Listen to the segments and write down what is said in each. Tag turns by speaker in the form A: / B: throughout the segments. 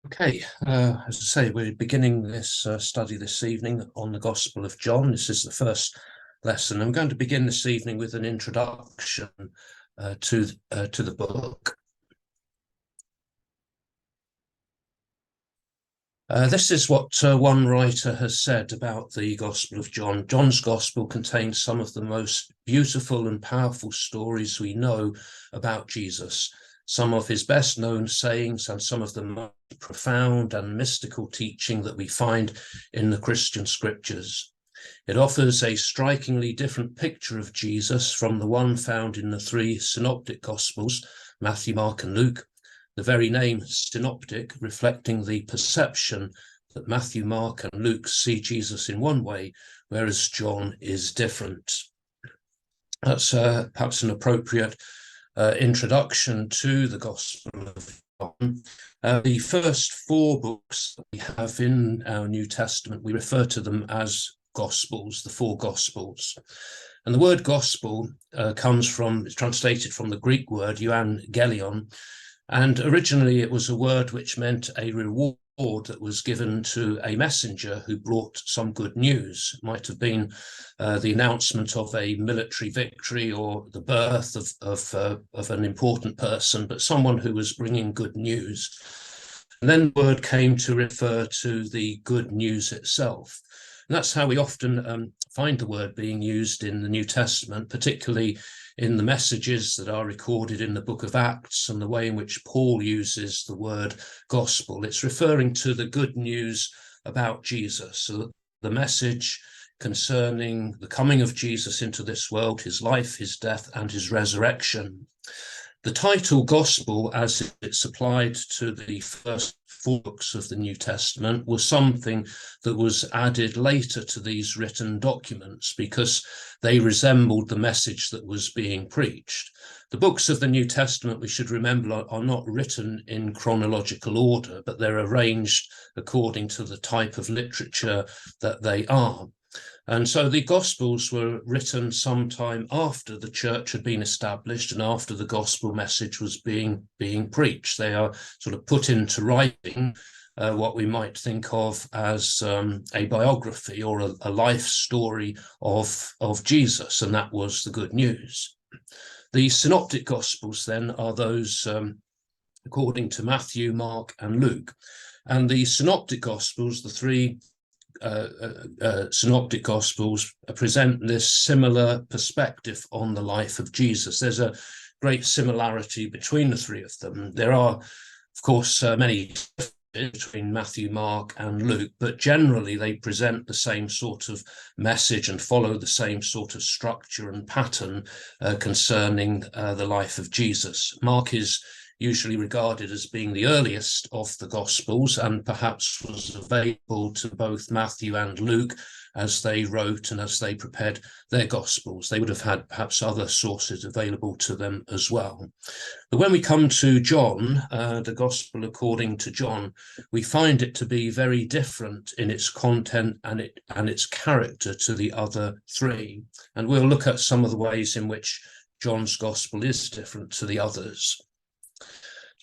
A: Okay, as I say, we're beginning this study this evening on the Gospel of John. This is the first lesson. I'm going to begin this evening with an introduction to the book. This is what one writer has said about the Gospel of John. John's Gospel contains some of the most beautiful and powerful stories we know about Jesus, some of his best known sayings and some of the most profound and mystical teaching that we find in the Christian scriptures. It offers a strikingly different picture of Jesus from the one found in the three synoptic Gospels, Matthew, Mark, and Luke. The very name synoptic reflecting the perception that Matthew, Mark, and Luke see Jesus in one way, whereas John is different. That's perhaps an appropriate introduction to the Gospel of John. The first four books that we have in our New Testament, we refer to them as Gospels, the four Gospels. And the word gospel it's translated from the Greek word euangelion, and originally it was a word which meant a reward that was given to a messenger who brought some good news. It might have been the announcement of a military victory or the birth of an important person, but someone who was bringing good news. And then the word came to refer to the good news itself. And that's how we often find the word being used in the New Testament, particularly in the messages that are recorded in the book of Acts and the way in which Paul uses the word gospel. It's referring to the good news about Jesus, so the message concerning the coming of Jesus into this world, his life, his death, and his resurrection. The title gospel, as it's applied to the first four books of the New Testament, was something that was added later to these written documents because they resembled the message that was being preached. The books of the New Testament, we should remember, are not written in chronological order, but they're arranged according to the type of literature that they are. And so the Gospels were written sometime after the church had been established and after the gospel message was being preached. They are sort of put into writing, what we might think of as a biography or a life story of Jesus, and that was the good news. The synoptic Gospels then are those according to Matthew, Mark, and Luke. And the synoptic Gospels, the three synoptic Gospels, present this similar perspective on the life of Jesus. There's a great similarity between the three of them. There are, of course, many differences between Matthew, Mark, and Luke, but generally they present the same sort of message and follow the same sort of structure and pattern concerning the life of Jesus. Mark is usually regarded as being the earliest of the Gospels and perhaps was available to both Matthew and Luke as they wrote and as they prepared their Gospels. They would have had perhaps other sources available to them as well. But when we come to John, the Gospel according to John, we find it to be very different in its content and its character to the other three. And we'll look at some of the ways in which John's Gospel is different to the others.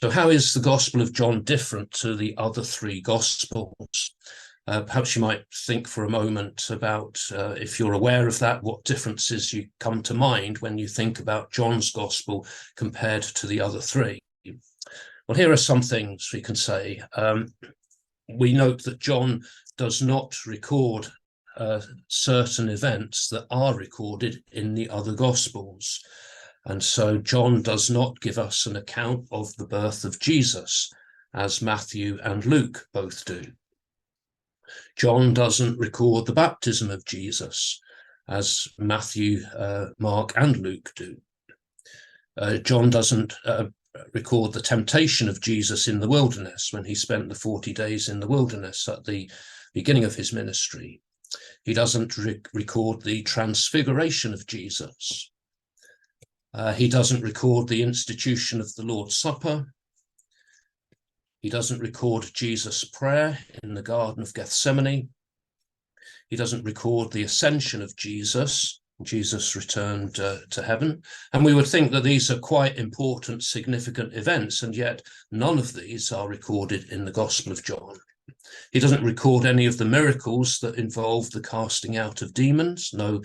A: So how is the Gospel of John different to the other three Gospels? Perhaps you might think for a moment about, if you're aware of that, what differences you come to mind when you think about John's Gospel compared to the other three. Well, here are some things we can say. We note that John does not record certain events that are recorded in the other Gospels. And so John does not give us an account of the birth of Jesus, as Matthew and Luke both do. John doesn't record the baptism of Jesus, as Matthew, Mark, and Luke do. John doesn't record the temptation of Jesus in the wilderness when he spent the 40 days in the wilderness at the beginning of his ministry. He doesn't record the transfiguration of Jesus. He doesn't record the institution of the Lord's Supper. He doesn't record Jesus' prayer in the Garden of Gethsemane. He doesn't record the ascension of Jesus Jesus returned to heaven. And we would think that these are quite important, significant events, and yet none of these are recorded in the Gospel of John. He doesn't record any of the miracles that involve the casting out of demons, no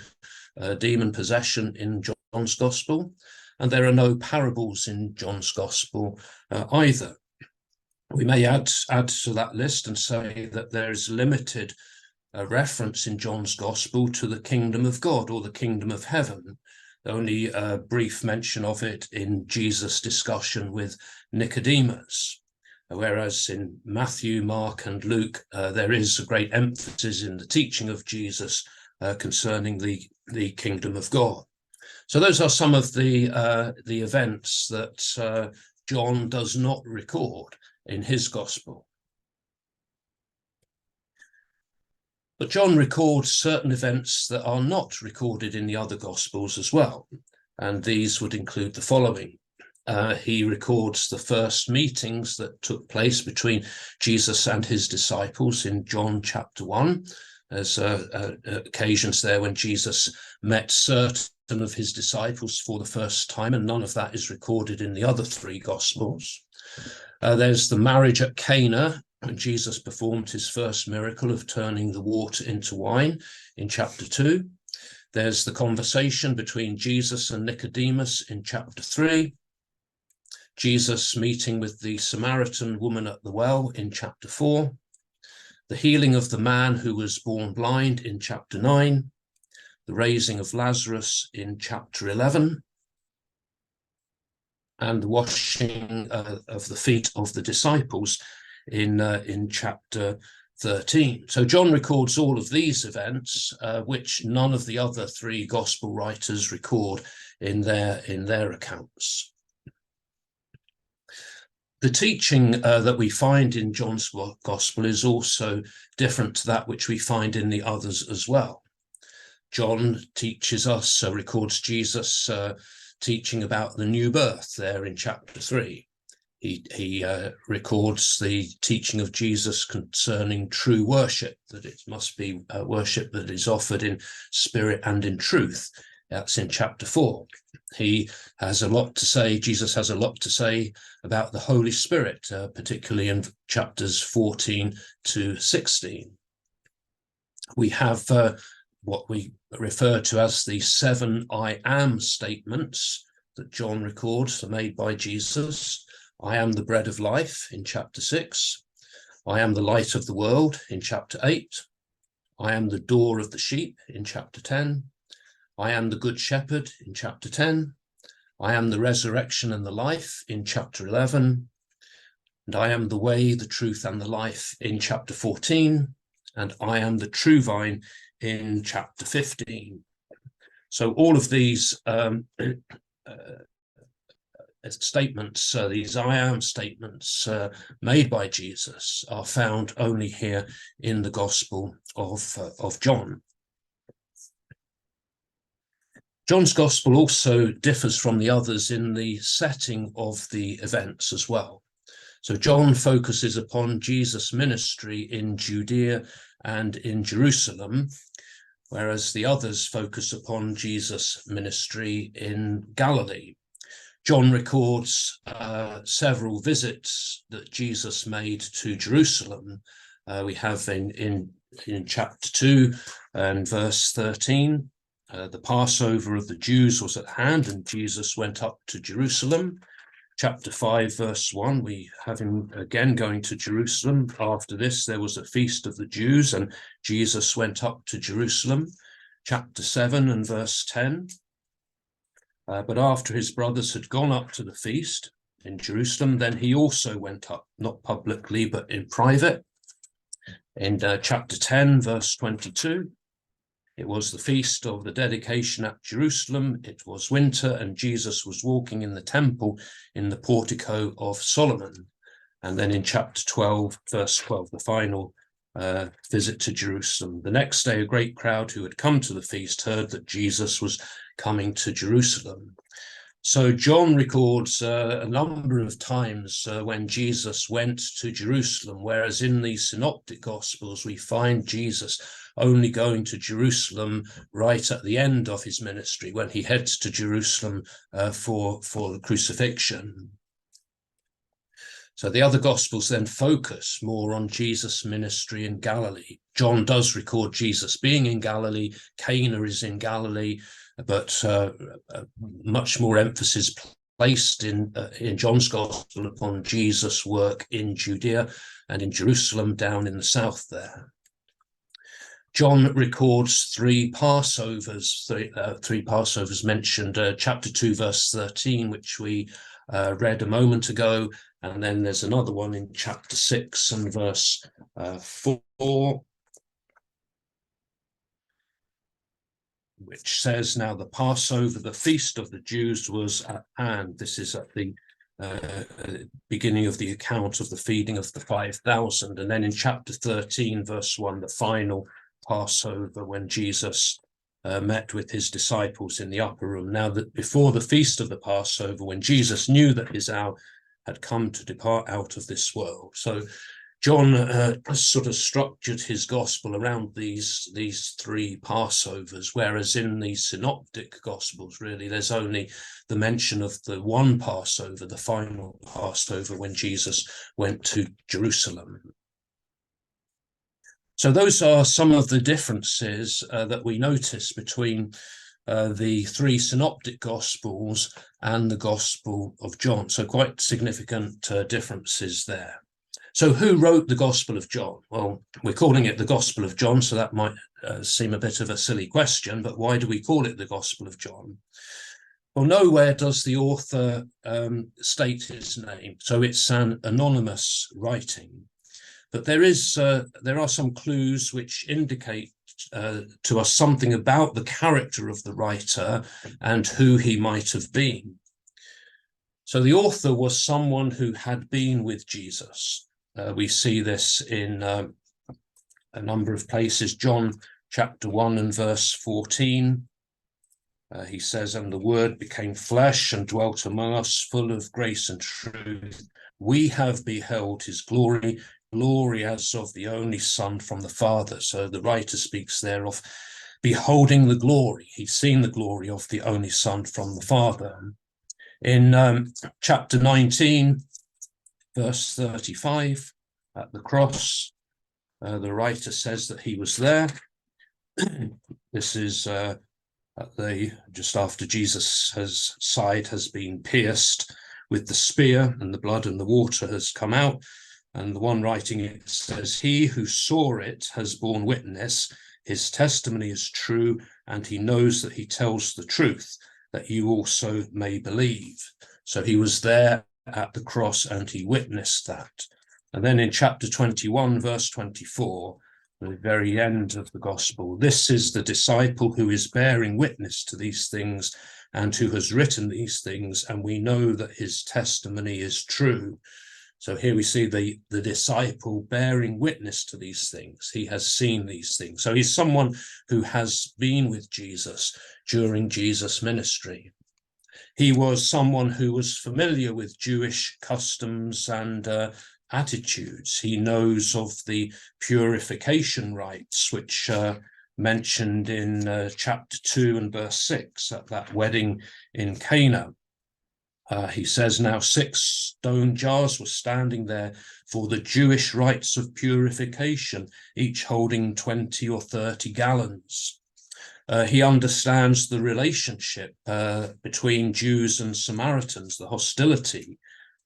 A: demon possession in John's Gospel, and there are no parables in John's Gospel either. We may add to that list and say that there is limited reference in John's Gospel to the kingdom of God or the kingdom of heaven. Only a brief mention of it in Jesus' discussion with Nicodemus, whereas in Matthew, Mark, and Luke, there is a great emphasis in the teaching of Jesus concerning the kingdom of God. So those are some of the events that John does not record in his Gospel. But John records certain events that are not recorded in the other Gospels as well, and these would include the following. He records the first meetings that took place between Jesus and his disciples in John chapter 1. There's occasions there when Jesus met certain of his disciples for the first time, and none of that is recorded in the other three Gospels. There's the marriage at Cana, when Jesus performed his first miracle of turning the water into wine in chapter 2. There's the conversation between Jesus and Nicodemus in chapter 3. Jesus meeting with the Samaritan woman at the well in chapter 4. The healing of the man who was born blind in chapter 9. The raising of Lazarus in chapter 11. And the washing of the feet of the disciples in chapter 13. So John records all of these events, which none of the other three gospel writers record in their accounts. The teaching that we find in John's gospel is also different to that which we find in the others as well. John teaches us, records Jesus teaching about the new birth there in chapter 3. He records the teaching of Jesus concerning true worship, that it must be worship that is offered in spirit and in truth. That's in chapter 4. He has a lot to say, Jesus has a lot to say about the Holy Spirit, particularly in chapters 14 to 16. We have what we refer to as the 7 I am statements that John records are made by Jesus. I am the bread of life in chapter 6. I am the light of the world in chapter 8. I am the door of the sheep in chapter 10. I am the good shepherd in chapter 10. I am the resurrection and the life in chapter 11. And I am the way, the truth, and the life in chapter 14. And I am the true vine in chapter 15. So all of these statements, these I am statements made by Jesus, are found only here in the Gospel of John. John's Gospel also differs from the others in the setting of the events as well. So John focuses upon Jesus' ministry in Judea and in Jerusalem, whereas the others focus upon Jesus' ministry in Galilee. John records several visits that Jesus made to Jerusalem. We have in chapter 2 and verse 13, the Passover of the Jews was at hand and Jesus went up to Jerusalem. Chapter 5, verse 1, we have him again going to Jerusalem. After this, there was a feast of the Jews and Jesus went up to Jerusalem. Chapter 7 and verse 10. But after his brothers had gone up to the feast in Jerusalem, then he also went up, not publicly, but in private. In chapter 10, verse 22, it was the feast of the dedication at Jerusalem. It was winter, and Jesus was walking in the temple in the portico of Solomon. And then in chapter 12, verse 12, the final visit to Jerusalem. The next day, a great crowd who had come to the feast heard that Jesus was coming to Jerusalem. So John records a number of times when Jesus went to Jerusalem, whereas in the Synoptic Gospels we find Jesus only going to Jerusalem right at the end of his ministry, when he heads to Jerusalem for the crucifixion. So the other Gospels then focus more on Jesus' ministry in Galilee. John does record Jesus being in Galilee, Cana is in Galilee, but much more emphasis placed in John's Gospel upon Jesus' work in Judea and in Jerusalem down in the south there. John records three Passovers mentioned, chapter 2, verse 13, which we read a moment ago, and then there's another one in chapter 6 and verse 4, which says, "Now the Passover, the feast of the Jews, was at hand." This is at the beginning of the account of the feeding of the 5,000. And then in chapter 13, verse 1, the final Passover, when Jesus met with his disciples in the upper room. Now, that before the feast of the Passover, when Jesus knew that his hour had come to depart out of this world. So John sort of structured his gospel around these three Passovers, whereas in the Synoptic Gospels, really, there's only the mention of the one Passover, the final Passover, when Jesus went to Jerusalem. So those are some of the differences that we notice between the three Synoptic Gospels and the Gospel of John. So quite significant differences there. So who wrote the Gospel of John? Well, we're calling it the Gospel of John, so that might seem a bit of a silly question, but why do we call it the Gospel of John? Well, nowhere does the author state his name, so it's an anonymous writing. But there are some clues which indicate to us something about the character of the writer and who he might have been. So the author was someone who had been with Jesus. We see this in a number of places. John chapter 1 and verse 14. He says, "And the word became flesh and dwelt among us, full of grace and truth. We have beheld his glory, glory as of the only Son from the Father." So the writer speaks there of beholding the glory. He's seen the glory of the only Son from the Father. In chapter 19, verse 35, at the cross, the writer says that he was there. This is just after Jesus' side has been pierced with the spear, and the blood and the water has come out. And the one writing it says, "He who saw it has borne witness. His testimony is true, and he knows that he tells the truth, that you also may believe." So he was there at the cross and he witnessed that. And then in chapter 21, verse 24, the very end of the gospel, "This is the disciple who is bearing witness to these things and who has written these things, and we know that his testimony is true." So here we see the disciple bearing witness to these things. He has seen these things. So he's someone who has been with Jesus during Jesus' ministry. He was someone who was familiar with Jewish customs and attitudes. He knows of the purification rites, which mentioned in chapter 2 and verse 6 at that wedding in Cana. He says, "Now 6 stone jars were standing there for the Jewish rites of purification, each holding 20 or 30 gallons. He understands the relationship between Jews and Samaritans, the hostility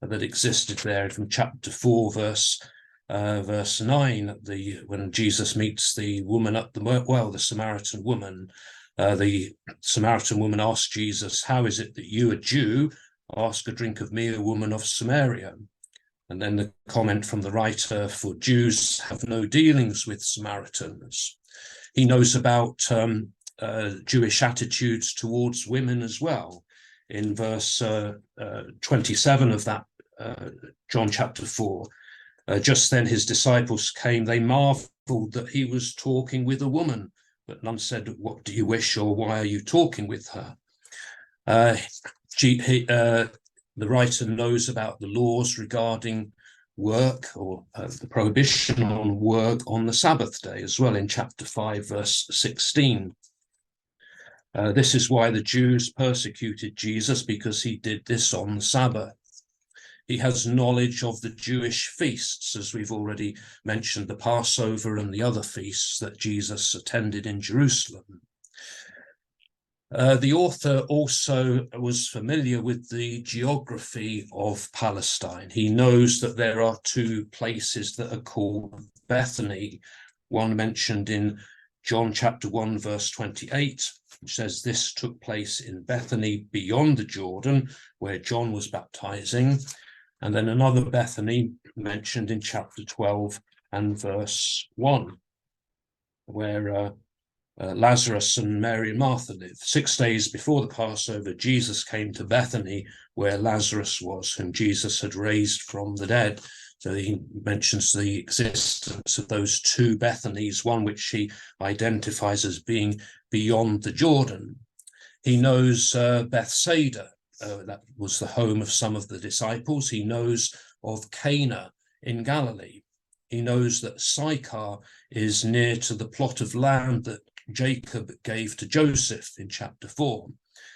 A: that existed there from chapter 4, verse 9, when Jesus meets the woman at the well, the Samaritan woman. The Samaritan woman asks Jesus, "How is it that you, a Jew, ask a drink of me, a woman of Samaria?" And then the comment from the writer, "For Jews have no dealings with Samaritans." He knows about Jewish attitudes towards women as well. In verse 27 of that John chapter 4, "Just then his disciples came. They marveled that he was talking with a woman, but none said, 'What do you wish?' or 'Why are you talking with her?'" the writer knows about the laws regarding work, or the prohibition on work on the Sabbath day as well in chapter 5, verse 16. This is why the Jews persecuted Jesus, because he did this on the Sabbath. He has knowledge of the Jewish feasts, as we've already mentioned, the Passover and the other feasts that Jesus attended in Jerusalem. The author also was familiar with the geography of Palestine. He knows that there are two places that are called Bethany, one mentioned in John chapter 1, verse 28, which says this took place in Bethany beyond the Jordan, where John was baptizing, and then another Bethany mentioned in chapter 12 and verse 1, where Lazarus and Mary and Martha lived. 6 days before the Passover, Jesus came to Bethany, where Lazarus was, whom Jesus had raised from the dead. So he mentions the existence of those two Bethanys, one which he identifies as being beyond the Jordan. He knows Bethsaida, that was the home of some of the disciples. He knows of Cana in Galilee. He knows that Sychar is near to the plot of land that Jacob gave to Joseph in chapter 4.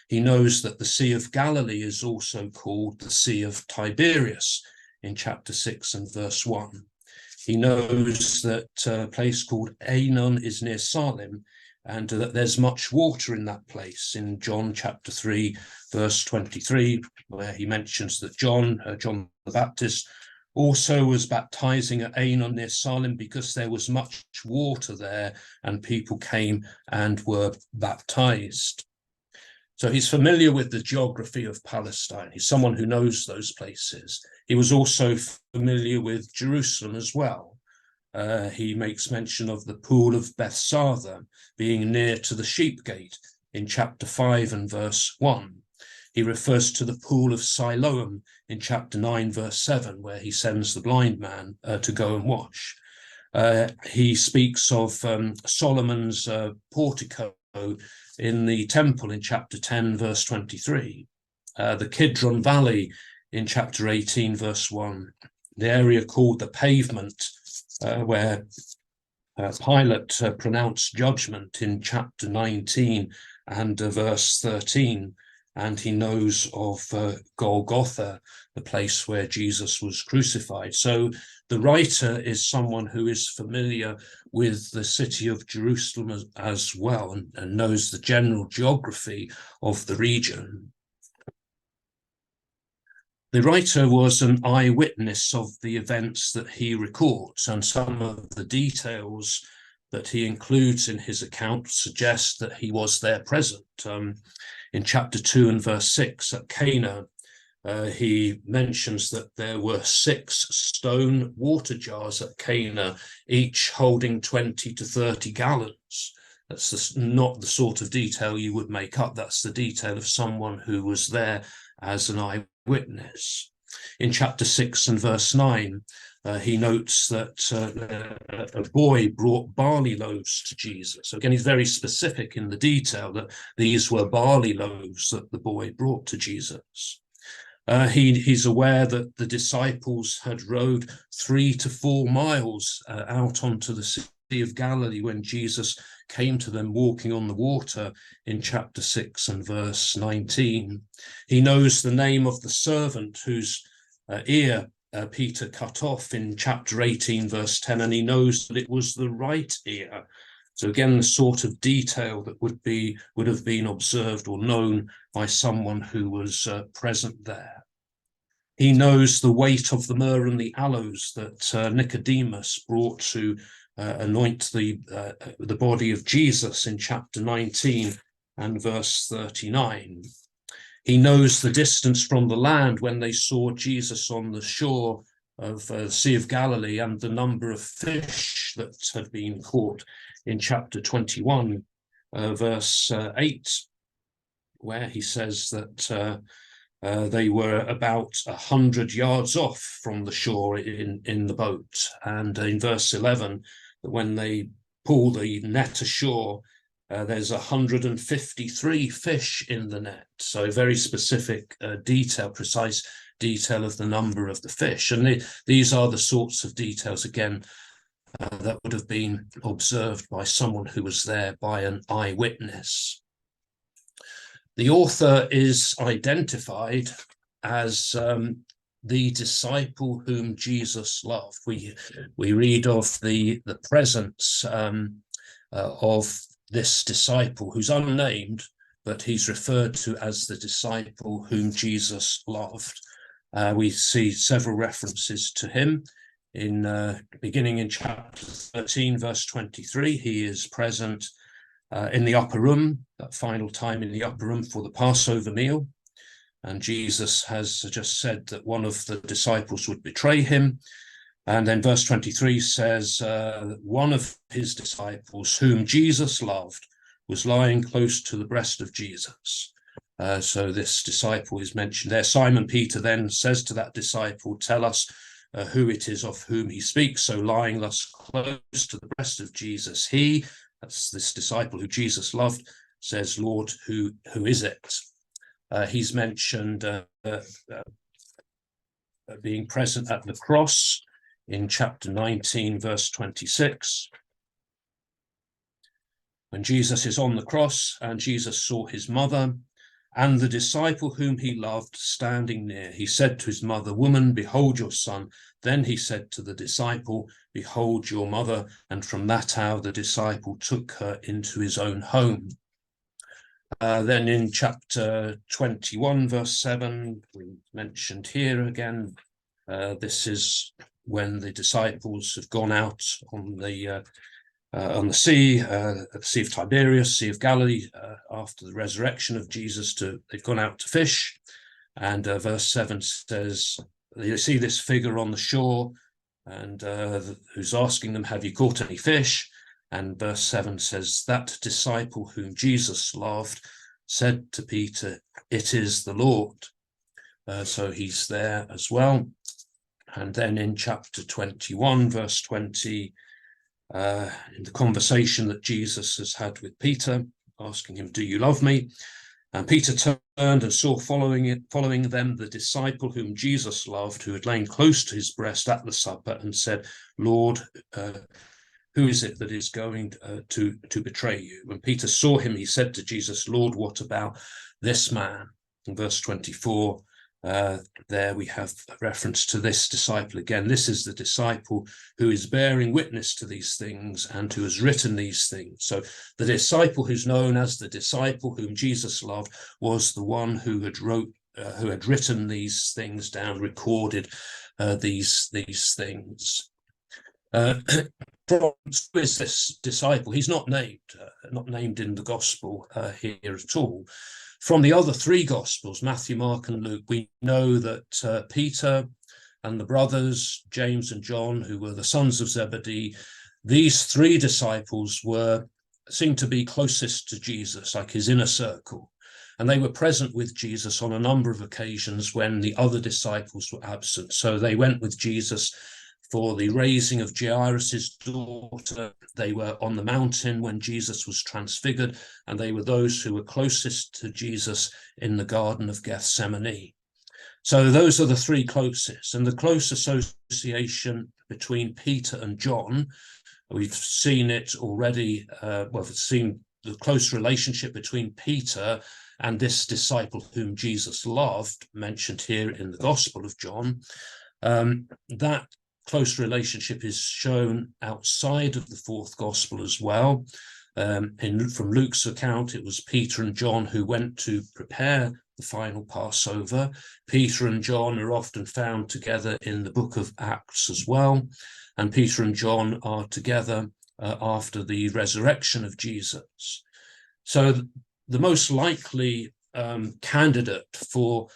A: He knows that the Sea of Galilee is also called the Sea of Tiberias in chapter 6 and verse 1. He knows that a place called Aenon is near Salim, and that there's much water in that place in John chapter 3, verse 23, where he mentions that John the Baptist, also was baptizing at Aenon near Salim because there was much water there and people came and were baptized. So he's familiar with the geography of Palestine. He's someone who knows those places. He was also familiar with Jerusalem as well. He makes mention of the pool of Bethsatha being near to the sheep gate in chapter 5 and verse 1. He refers to the pool of Siloam in chapter 9, verse 7, where he sends the blind man to go and wash. He speaks of Solomon's portico in the temple in chapter 10, verse 23. The Kidron Valley in chapter 18, verse 1. The area called the pavement, where Pilate pronounced judgment in chapter 19 and verse 13. And he knows of Golgotha, the place where Jesus was crucified. So the writer is someone who is familiar with the city of Jerusalem as well, and knows the general geography of the region. The writer was an eyewitness of the events that he records, and some of the details that he includes in his account suggest that he was there present. In chapter 2 and verse 6 at Cana, he mentions that there were 6 stone water jars at Cana, each holding 20 to 30 gallons. That's not the sort of detail you would make up. That's the detail of someone who was there as an eyewitness. In chapter 6 and verse 9, he notes that a boy brought barley loaves to Jesus. So again, he's very specific in the detail that these were barley loaves that the boy brought to Jesus. He's aware that the disciples had rowed 3 to 4 miles out onto the Sea of Galilee when Jesus came to them walking on the water in chapter 6 and verse 19. He knows the name of the servant whose ear Peter cut off in chapter 18, verse 10, and he knows that it was the right ear. So again, the sort of detail that would have been observed or known by someone who was present there. He knows the weight of the myrrh and the aloes that Nicodemus brought to anoint the body of Jesus in chapter 19 and verse 39. He knows the distance from the land when they saw Jesus on the shore of the Sea of Galilee, and the number of fish that had been caught in chapter 21, verse 8, where he says that they were about 100 yards off from the shore in the boat. And in verse 11, that when they pull the net ashore, There's 153 fish in the net, so very specific detail, precise detail of the number of the fish. And these are the sorts of details, again, that would have been observed by someone who was there, by an eyewitness. The author is identified as the disciple whom Jesus loved. We read of the presence of this disciple who's unnamed, but he's referred to as the disciple whom Jesus loved. We see several references to him beginning in chapter 13, verse 23. He is present in the upper room, that final time in the upper room for the Passover meal. And Jesus has just said that one of the disciples would betray him. And then verse 23 says, one of his disciples, whom Jesus loved, was lying close to the breast of Jesus. So this disciple is mentioned there. Simon Peter then says to that disciple, tell us who it is of whom he speaks. So lying thus close to the breast of Jesus, that's this disciple who Jesus loved, says, Lord, who is it? He's mentioned being present at the cross in chapter 19, verse 26. When Jesus is on the cross and Jesus saw his mother and the disciple whom he loved standing near, he said to his mother, woman, behold your son. Then he said to the disciple, behold your mother. And from that hour, the disciple took her into his own home. Then in chapter 21, verse 7, we mentioned here again, this is when the disciples have gone out on the sea, the Sea of Tiberias, Sea of Galilee, after the resurrection of Jesus. They've gone out to fish. And verse 7 says, you see this figure on the shore, and who's asking them, have you caught any fish? And verse 7 says, that disciple whom Jesus loved said to Peter, it is the Lord. So he's there as well. And then in chapter 21, verse 20, in the conversation that Jesus has had with Peter, asking him, do you love me? And Peter turned and saw following them the disciple whom Jesus loved, who had lain close to his breast at the supper, and said, Lord, who is it that is going to betray you? When Peter saw him, he said to Jesus, Lord, what about this man? In verse 24, there we have a reference to this disciple again. This is the disciple who is bearing witness to these things and who has written these things. So the disciple who's known as the disciple whom Jesus loved was the one who had written these things down, recorded these things. Who is this disciple? He's not named in the gospel here at all. From the other three gospels, Matthew, Mark, and Luke, we know that Peter and the brothers, James and John, who were the sons of Zebedee, these three disciples seemed to be closest to Jesus, like his inner circle. And they were present with Jesus on a number of occasions when the other disciples were absent. So they went with Jesus for the raising of Jairus' daughter. They were on the mountain when Jesus was transfigured, and they were those who were closest to Jesus in the Garden of Gethsemane. So those are the three closest, and the close association between Peter and John, we've seen it already, we've seen the close relationship between Peter and this disciple whom Jesus loved, mentioned here in the Gospel of John. That close relationship is shown outside of the fourth gospel as well. From Luke's account, it was Peter and John who went to prepare the final Passover. Peter and John are often found together in the book of Acts as well. And Peter and John are together after the resurrection of Jesus. So the most likely candidate for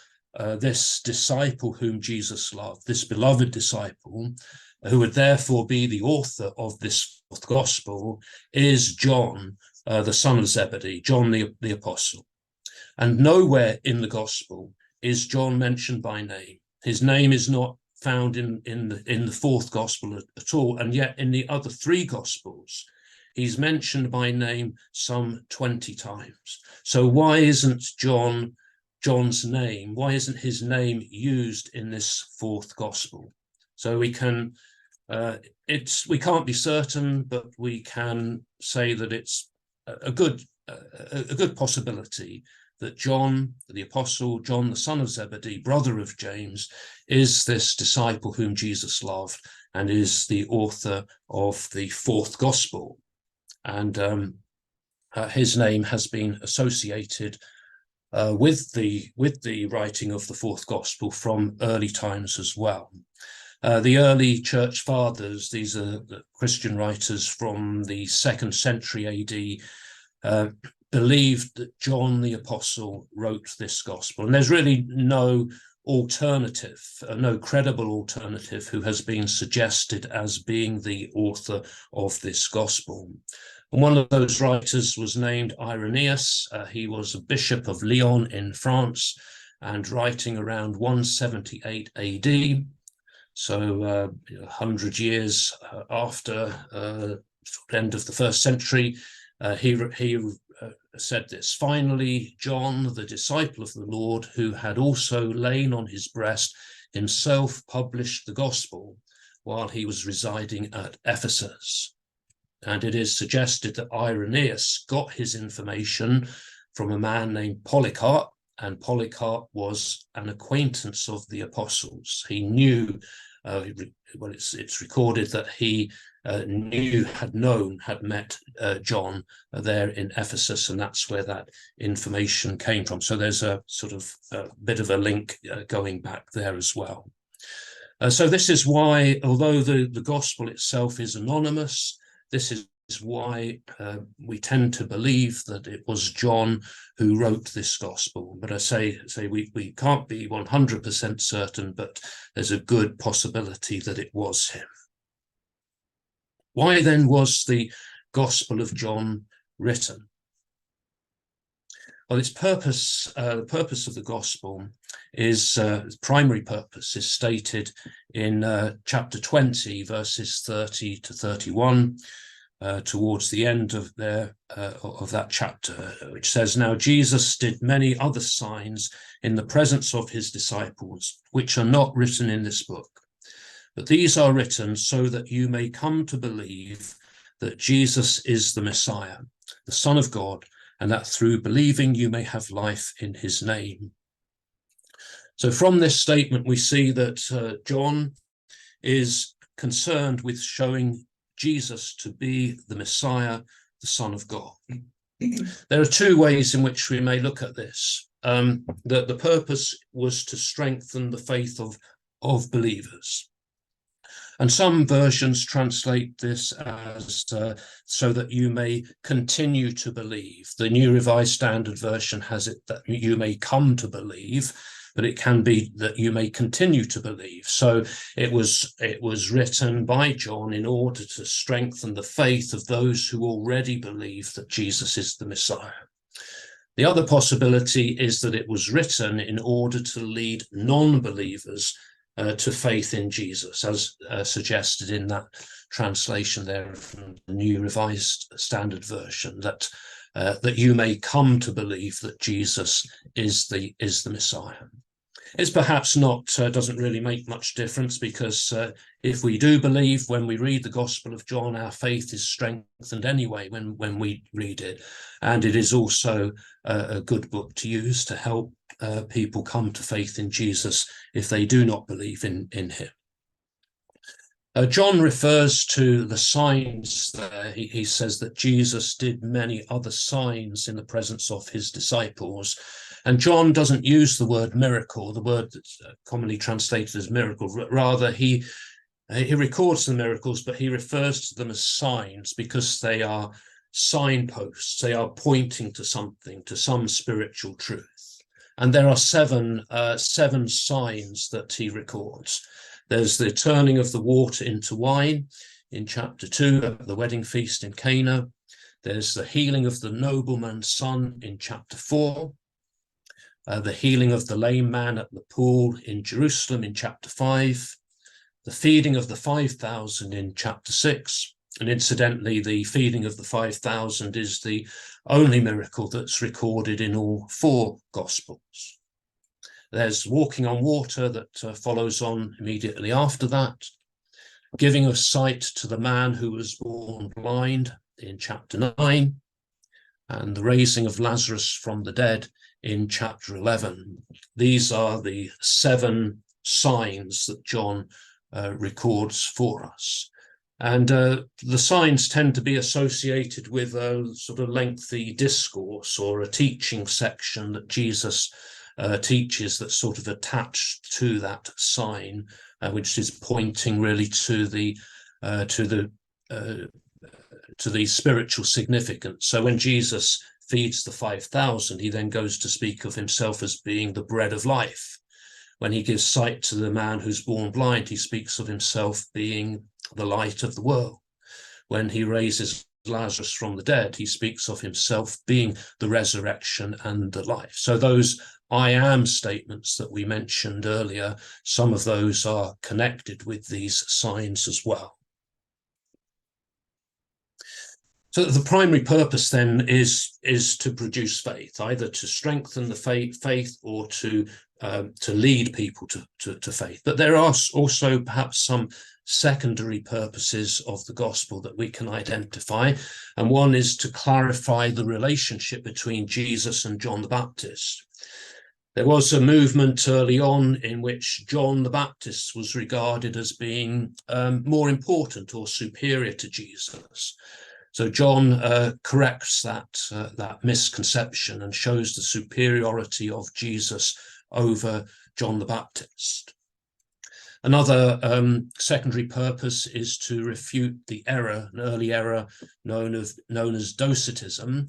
A: this disciple whom Jesus loved, this beloved disciple, who would therefore be the author of this fourth gospel, is John, the son of Zebedee, John the apostle. And nowhere in the gospel is John mentioned by name. His name is not found in the fourth gospel at all, and yet in the other three gospels, he's mentioned by name some 20 times. So why isn't John's name, why isn't his name used in this fourth gospel? So we can, we can't be certain, but we can say that it's a good possibility that John, the apostle, John, the son of Zebedee, brother of James, is this disciple whom Jesus loved and is the author of the fourth gospel. And his name has been associated with the writing of the fourth gospel from early times as well. The early church fathers, these are the Christian writers from the 2nd century AD, believed that John the apostle wrote this gospel. And there's really no alternative, no credible alternative who has been suggested as being the author of this gospel. And one of those writers was named Irenaeus. He was a bishop of Lyon in France and writing around 178 AD. So 100 years after the end of the 1st century, he said this: "Finally, John, the disciple of the Lord, who had also lain on his breast, himself published the gospel while he was residing at Ephesus." And it is suggested that Irenaeus got his information from a man named Polycarp, and Polycarp was an acquaintance of the apostles. He knew, well, it's recorded that he had met John there in Ephesus, and that's where that information came from. So there's a sort of bit of a link going back there as well. So this is why, although the gospel itself is anonymous, this is why we tend to believe that it was John who wrote this gospel. But I say we can't be 100% certain, but there's a good possibility that it was him. Why then was the Gospel of John written? Well, its purpose, the purpose of the gospel is, its primary purpose is stated in chapter 20, verses 30 to 31, towards the end of that chapter, which says, "Now Jesus did many other signs in the presence of his disciples, which are not written in this book. But these are written so that you may come to believe that Jesus is the Messiah, the Son of God, and that through believing you may have life in his name." So from this statement, we see that John is concerned with showing Jesus to be the Messiah, the Son of God. There are two ways in which we may look at this. That the purpose was to strengthen the faith of believers. And some versions translate this as so that you may continue to believe. The New Revised Standard Version has it that you may come to believe, but it can be that you may continue to believe. So it was written by John in order to strengthen the faith of those who already believe that Jesus is the Messiah. The other possibility is that it was written in order to lead non-believers to faith in Jesus, as suggested in that translation there from the New Revised Standard Version, that you may come to believe that Jesus is the Messiah. It's perhaps not, doesn't really make much difference, because if we do believe when we read the Gospel of John, our faith is strengthened anyway when we read it. And it is also a good book to use to help people come to faith in Jesus if they do not believe in him. John refers to the signs there. He says that Jesus did many other signs in the presence of his disciples. And John doesn't use the word miracle, the word that's commonly translated as miracle. Rather, he records the miracles, but he refers to them as signs because they are signposts. They are pointing to something, to some spiritual truth. And there are seven signs that he records. There's the turning of the water into wine in chapter 2 at the wedding feast in Cana. There's the healing of the nobleman's son in chapter 4. The healing of the lame man at the pool in Jerusalem in chapter 5. The feeding of the 5,000 in chapter 6. And incidentally, the feeding of the 5,000 is the only miracle that's recorded in all four Gospels. There's walking on water that follows on immediately after that, giving of sight to the man who was born blind in chapter 9, and the raising of Lazarus from the dead in chapter 11. These are the 7 signs that John records for us. And the signs tend to be associated with a sort of lengthy discourse or a teaching section that Jesus teaches that's sort of attached to that sign, which is pointing really to the spiritual significance. So when Jesus feeds the 5,000, he then goes to speak of himself as being the bread of life. When he gives sight to the man who's born blind, he speaks of himself being the light of the world. When he raises Lazarus from the dead, he speaks of himself being the resurrection and the life. So those I am statements that we mentioned earlier, some of those are connected with these signs as well. So the primary purpose then is to produce faith, either to strengthen the faith or to lead people to faith. But there are also perhaps some secondary purposes of the gospel that we can identify. And one is to clarify the relationship between Jesus and John the Baptist. There was a movement early on in which John the Baptist was regarded as being more important or superior to Jesus. So John corrects that misconception and shows the superiority of Jesus over John the Baptist. Another secondary purpose is to refute the error, an early error known as Docetism,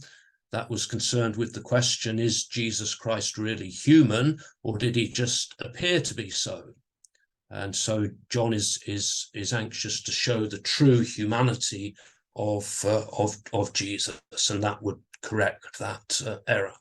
A: that was concerned with the question, is Jesus Christ really human, or did he just appear to be so? And so John is anxious to show the true humanity of Jesus, and that would correct that error.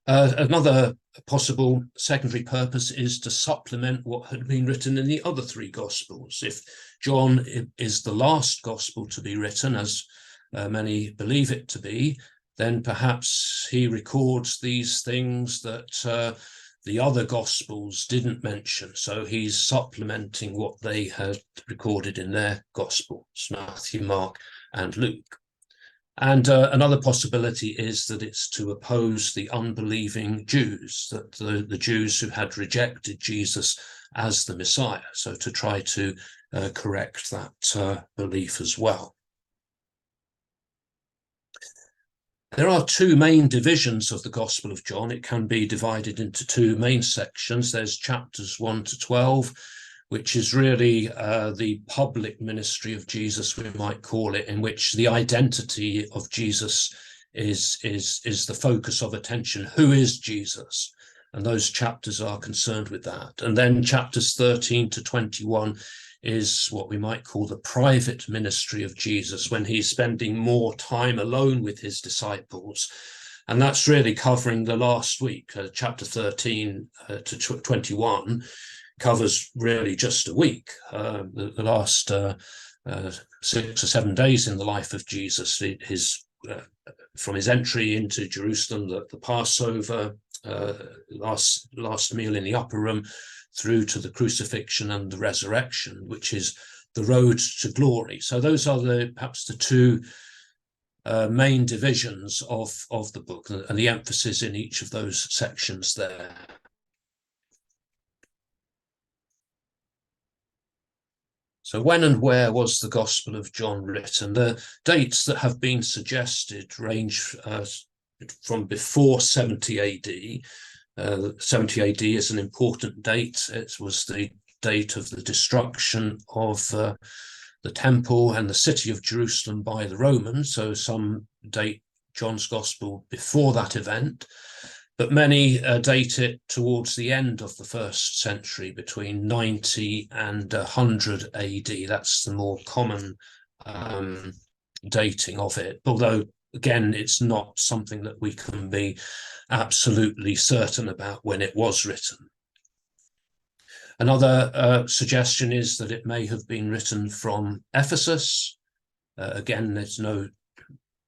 A: Another possible secondary purpose is to supplement what had been written in the other 3 Gospels. If John is the last Gospel to be written, as many believe it to be, then perhaps he records these things that the other Gospels didn't mention. So he's supplementing what they had recorded in their Gospels, Matthew, Mark, and Luke. And another possibility is that it's to oppose the unbelieving Jews, that the Jews who had rejected Jesus as the Messiah, so to try to correct that belief as well. There are 2 main divisions of the Gospel of John. It can be divided into 2 main sections. There's chapters 1 to 12, which is really the public ministry of Jesus, we might call it, in which the identity of Jesus is the focus of attention. Who is Jesus? And those chapters are concerned with that. And then chapters 13 to 21 is what we might call the private ministry of Jesus, when he's spending more time alone with his disciples. And that's really covering the last week. Chapter 13 to 21 covers really just a week, the last 6 or 7 days in the life of Jesus, from his entry into Jerusalem, the Passover, last meal in the upper room, through to the crucifixion and the resurrection, which is the road to glory. So those are perhaps the 2 main divisions of the book, and the emphasis in each of those sections there. So when and where was the Gospel of John written? The dates that have been suggested range from before 70 AD. 70 AD is an important date. It was the date of the destruction of the temple and the city of Jerusalem by the Romans. So some date John's Gospel before that event, but many date it towards the end of the 1st century, between 90 and 100 AD. That's the more common dating of it, although again, it's not something that we can be absolutely certain about when it was written. Another suggestion is that it may have been written from Ephesus. Again, there's no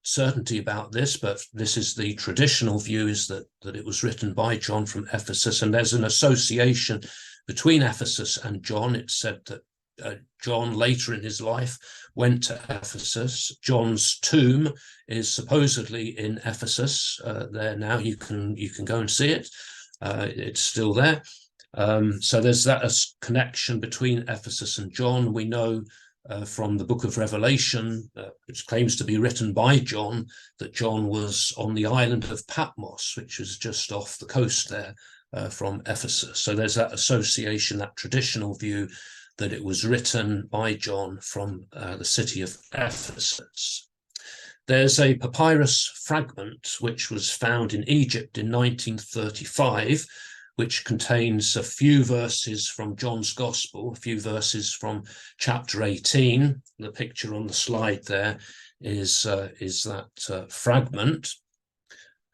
A: certainty about this, but this is the traditional view, is that it was written by John from Ephesus, and there's an association between Ephesus and John. It's said that John later in his life went to Ephesus. John's tomb is supposedly in Ephesus. There now, you can go and see it. It's still there. So there's that connection between Ephesus and John. We know from the book of Revelation, which claims to be written by John, that John was on the island of Patmos, which is just off the coast there from Ephesus. So there's that association, that traditional view, that it was written by John from the city of Ephesus. There's a papyrus fragment which was found in Egypt in 1935, which contains a few verses from John's Gospel, a few verses from chapter 18. The picture on the slide there is that fragment.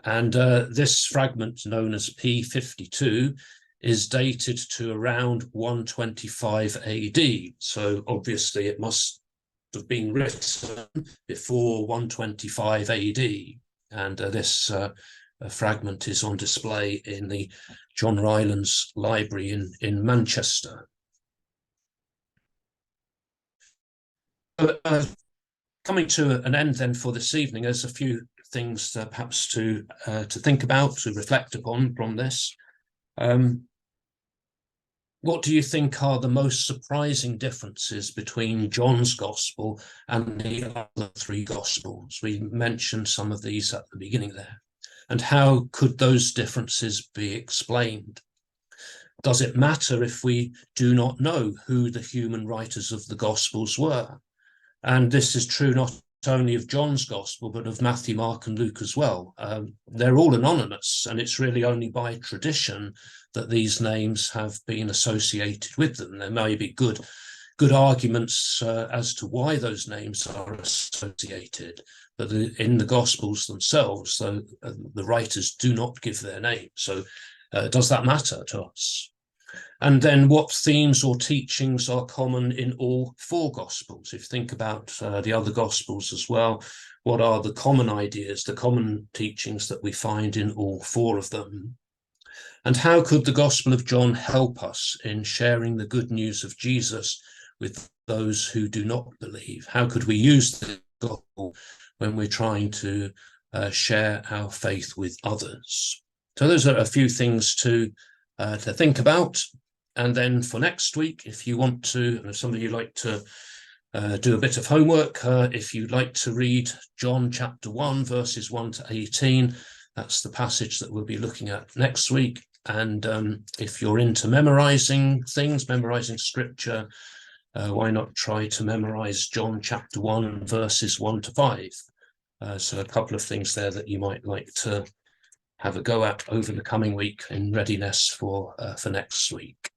A: And this fragment, known as P52, is dated to around 125 AD. So obviously it must have been written before 125 AD. And this fragment is on display in the John Rylands Library in Manchester. Coming to an end then for this evening, there's a few things perhaps to think about, to reflect upon from this. What do you think are the most surprising differences between John's Gospel and the other three Gospels? We mentioned some of these at the beginning there. And how could those differences be explained? Does it matter if we do not know who the human writers of the Gospels were? And this is true not only of John's Gospel, but of Matthew, Mark, and Luke as well. They're all anonymous, and it's really only by tradition that these names have been associated with them. There may be good arguments as to why those names are associated, but in the Gospels themselves, the writers do not give their name. So does that matter to us? And then what themes or teachings are common in all four Gospels? If you think about the other Gospels as well, what are the common ideas, the common teachings that we find in all four of them? And how could the Gospel of John help us in sharing the good news of Jesus with those who do not believe? How could we use the Gospel when we're trying to share our faith with others? So those are a few things to think about. And then for next week, if you want to, if some of you like to do a bit of homework, if you'd like to read John chapter 1, verses 1 to 18, that's the passage that we'll be looking at next week. And if you're into memorizing things, memorizing scripture, why not try to memorize John chapter 1, verses 1 to 5? So a couple of things there that you might like to have a go at over the coming week in readiness for next week.